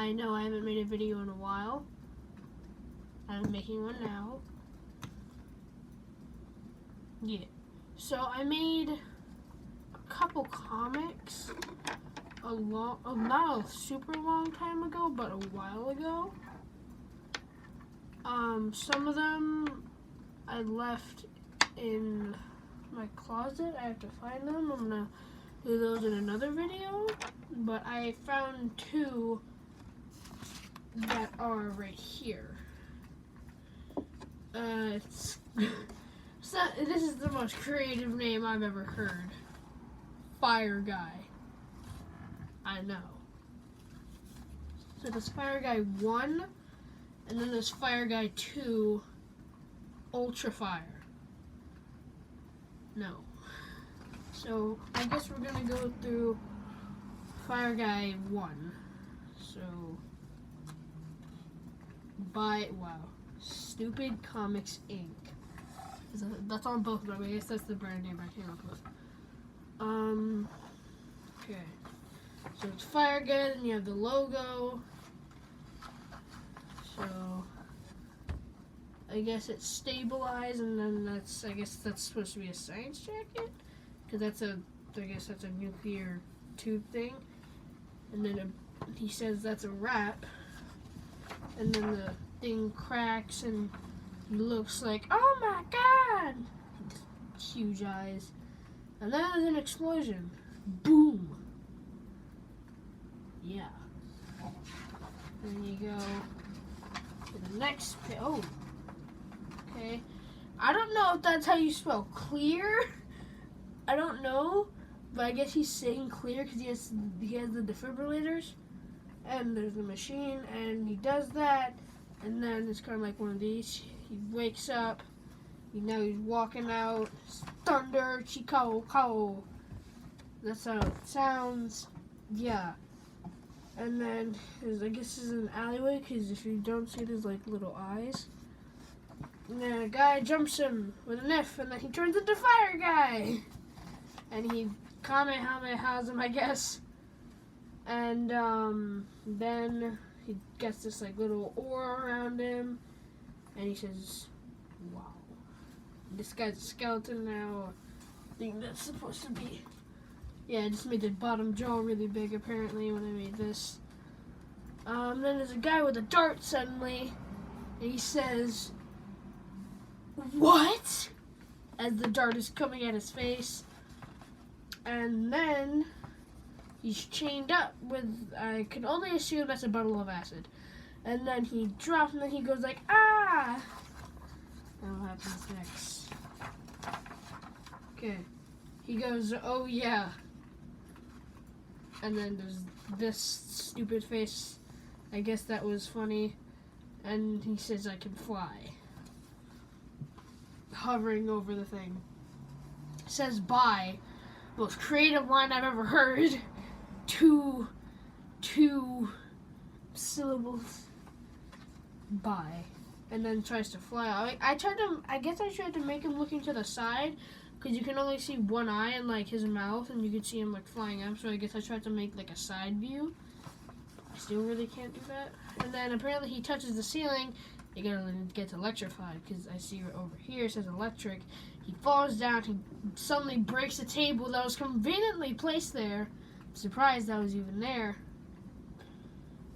I know I haven't made a video in a while. I'm making one now. Yeah. So I made a couple comics not a super long time ago, but a while ago. Some of them I left in my closet. I have to find them. I'm gonna do those in another video. But I found two that are right here. This is the most creative name I've ever heard. Fire Guy. I know. So there's Fire Guy 1, and then there's Fire Guy 2, Ultra Fire. No. So I guess we're gonna go through Fire Guy 1. So Stupid Comics Inc. That's on both of them. I guess that's the brand name I came up with. Okay. So it's Fire Guy, and you have the logo. So I guess it's stabilized, and then I guess that's supposed to be a science jacket, because I guess that's a nuclear tube thing. And then he says that's a wrap, and then the thing cracks, and he looks like, oh my god! Huge eyes. And then there's an explosion. Boom! Yeah. Then you go to the next oh. Okay. I don't know if that's how you spell clear. I don't know. But I guess he's saying clear because he has the defibrillators. And there's the machine, and he does that. And then it's kind of like one of these. He wakes up. Now he's walking out. Thunder, Chico, Kao. That's how it sounds. Yeah. And then I guess this is an alleyway, because if you don't see, there's like little eyes. And then a guy jumps him with an F, and then he turns into Fire Guy. And he Kamehamehas him, I guess. And then he gets this like little aura around him, and he says, "Wow, this guy's a skeleton now." I think that's supposed to be. Yeah, I just made the bottom jaw really big apparently when I made this. Then there's a guy with a dart suddenly, and he says, "What?" as the dart is coming at his face. And then he's chained up with, I can only assume that's a bottle of acid. And then he drops, and then he goes like, ah! And what happens next? Okay. He goes, oh yeah. And then there's this stupid face. I guess that was funny. And he says, I can fly. Hovering over the thing. Says bye. Most creative line I've ever heard. Two syllables. Bye. And then tries to fly out. I guess I tried to make him looking to the side, because you can only see one eye and like his mouth, and you can see him like flying up. So I guess I tried to make like a side view. I still really can't do that. And then apparently he touches the ceiling. It gets electrified, because I see over here it says electric. He falls down. He suddenly breaks a table that was conveniently placed there. I'm surprised that was even there.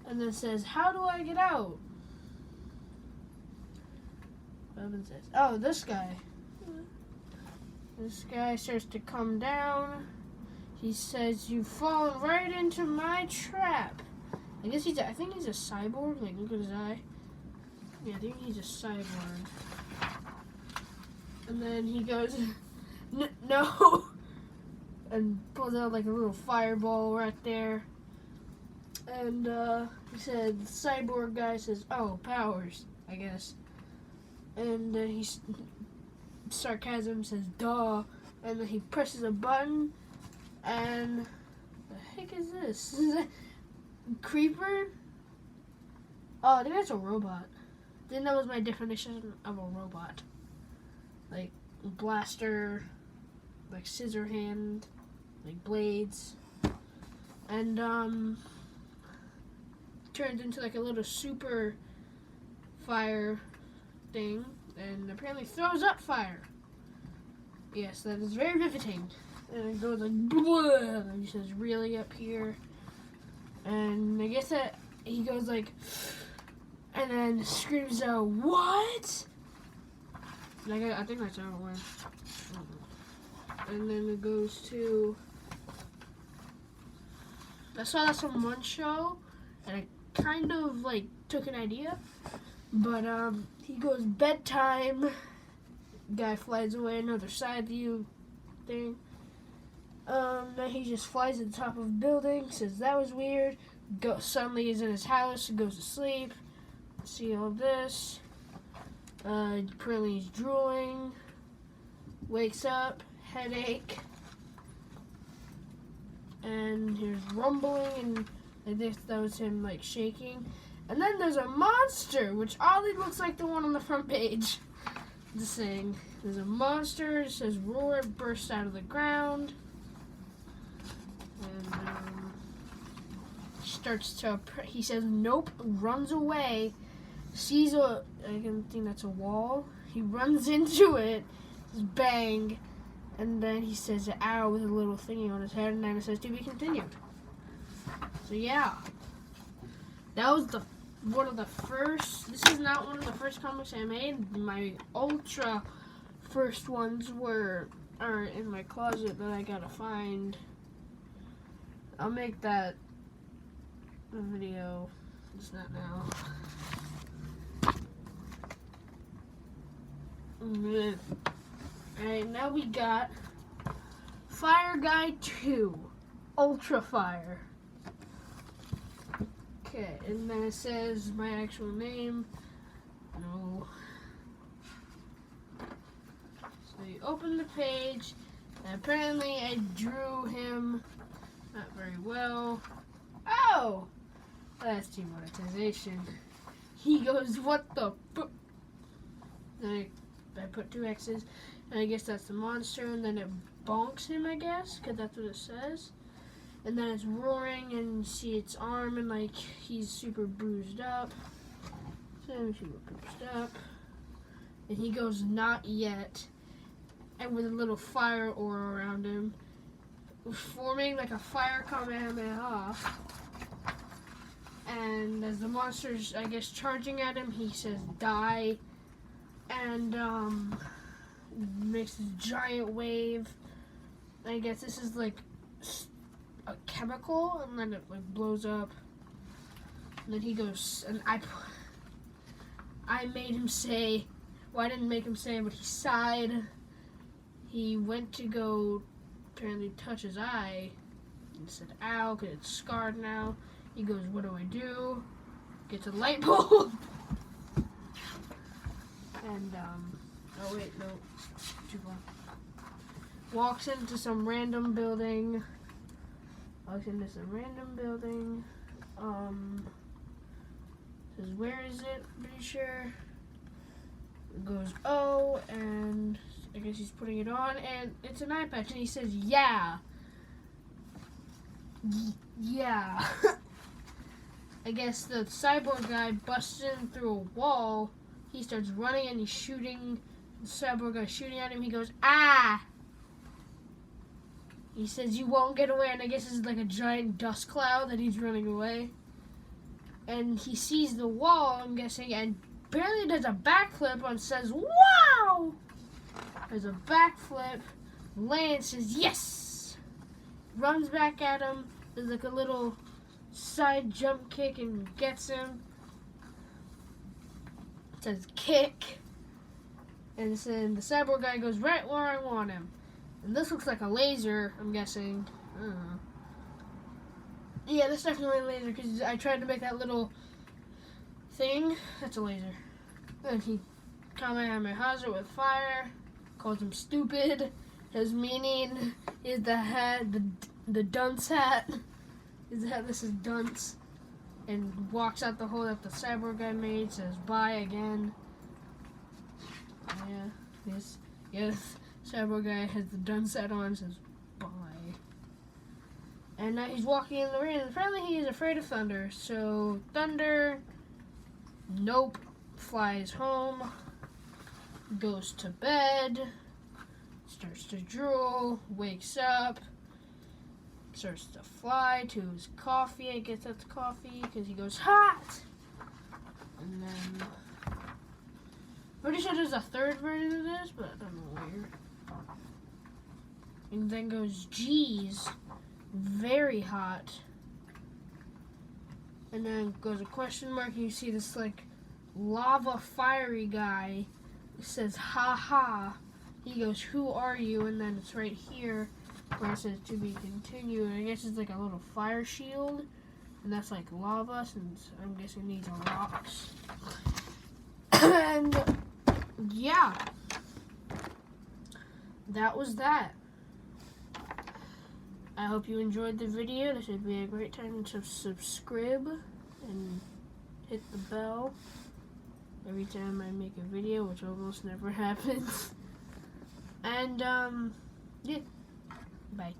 And then says, how do I get out? What says, oh, this guy. This guy starts to come down. He says, you've fallen right into my trap. I guess I think he's a cyborg. Like, look at his eye. Yeah, I think he's a cyborg. And then he goes, no, and pulls out like a little fireball right there. And he said, the cyborg guy says, oh, powers, I guess. And he's sarcasm says, duh. And then he presses a button, and the heck is this? Is that Creeper? Oh, I think that's a robot. I think that was my definition of a robot. Like blaster, like scissor hand, like blades. And turns into like a little super fire thing, and apparently throws up fire. Yes, that is very riveting. And it goes like, blah, and he says, really up here. And I guess that he goes like, and then screams out, what? And I think that's how it went. And then it goes to, I saw that on one show, and I kind of like took an idea. But he goes bedtime. Guy flies away, another side view thing. Then he just flies to the top of a building, says that was weird. Suddenly he's in his house and goes to sleep. See all this. Apparently he's drooling. Wakes up, headache. And here's rumbling, and I think that was him like shaking. And then there's a monster, which oddly looks like the one on the front page. The thing. There's a monster, it says roar, bursts out of the ground. And he says nope, runs away, sees I think that's a wall. He runs into it, says bang, and then he says an arrow with a little thingy on his head, and then it says to be continued. So yeah. That was one of the first. This is not one of the first comics I made. My ultra first ones are in my closet that I gotta find. I'll make that a video. It's not now. Alright, now we got Fire Guy 2, Ultra Fire. Okay, and then it says my actual name. No. So you open the page, and apparently I drew him not very well. Oh! That's demonetization. He goes, what the fuck? Then I put 2 X's, and I guess that's the monster, and then it bonks him, I guess, because that's what it says. And then it's roaring, and you see its arm, and like he's super bruised up. So super bruised up. And he goes, not yet. And with a little fire aura around him, forming like a fire Kamehameha. And as the monster's, I guess, charging at him, he says, die. And makes this giant wave. I guess this is like a chemical, and then it like blows up. And then he goes, and I made him say, well, I didn't make him say, but he sighed. He went to go apparently touch his eye and said, ow, because it's scarred now. He goes, what do I do? Gets a light bulb. And, oh wait, no, too far. Walks into some random building. Says, where is it? Pretty sure. It goes, oh, and I guess he's putting it on, and it's an eye patch, and he says, yeah. Yeah. I guess the cyborg guy busts in through a wall. He starts running, and he's shooting. The cyborg guy shooting at him. He goes, ah. He says, you won't get away, and I guess it's like a giant dust cloud that he's running away. And he sees the wall, I'm guessing, and barely does a backflip and says, wow! There's a backflip, lands, says, yes! Runs back at him, there's like a little side jump kick and gets him. It says, kick. And then the cyborg guy goes right where I want him. And this looks like a laser, I'm guessing. I don't know. Yeah, that's definitely a laser, because I tried to make that little thing. That's a laser. And he Kamehameha's it with fire, calls him stupid. His meaning is the hat, the dunce hat. This is dunce. And walks out the hole that the cyborg guy made, says bye again. Yeah, yes, cyborg guy has the dunce hat on, says bye. And now he's walking in the rain, and apparently he is afraid of thunder. So Thunder, nope, flies home, goes to bed, starts to drool, wakes up, starts to fly to his coffee. I guess that's coffee because he goes hot. And then, pretty sure there's a third version of this, but I don't know where. And then goes, geez, very hot. And then goes a question mark, and you see this like lava fiery guy. It says, ha ha. He goes, who are you? And then it's right here where it says to be continued. I guess it's like a little fire shield. And that's like lava, since I'm guessing these are rocks. And yeah, that was that. I hope you enjoyed the video. This would be a great time to subscribe and hit the bell every time I make a video, which almost never happens. And yeah, bye.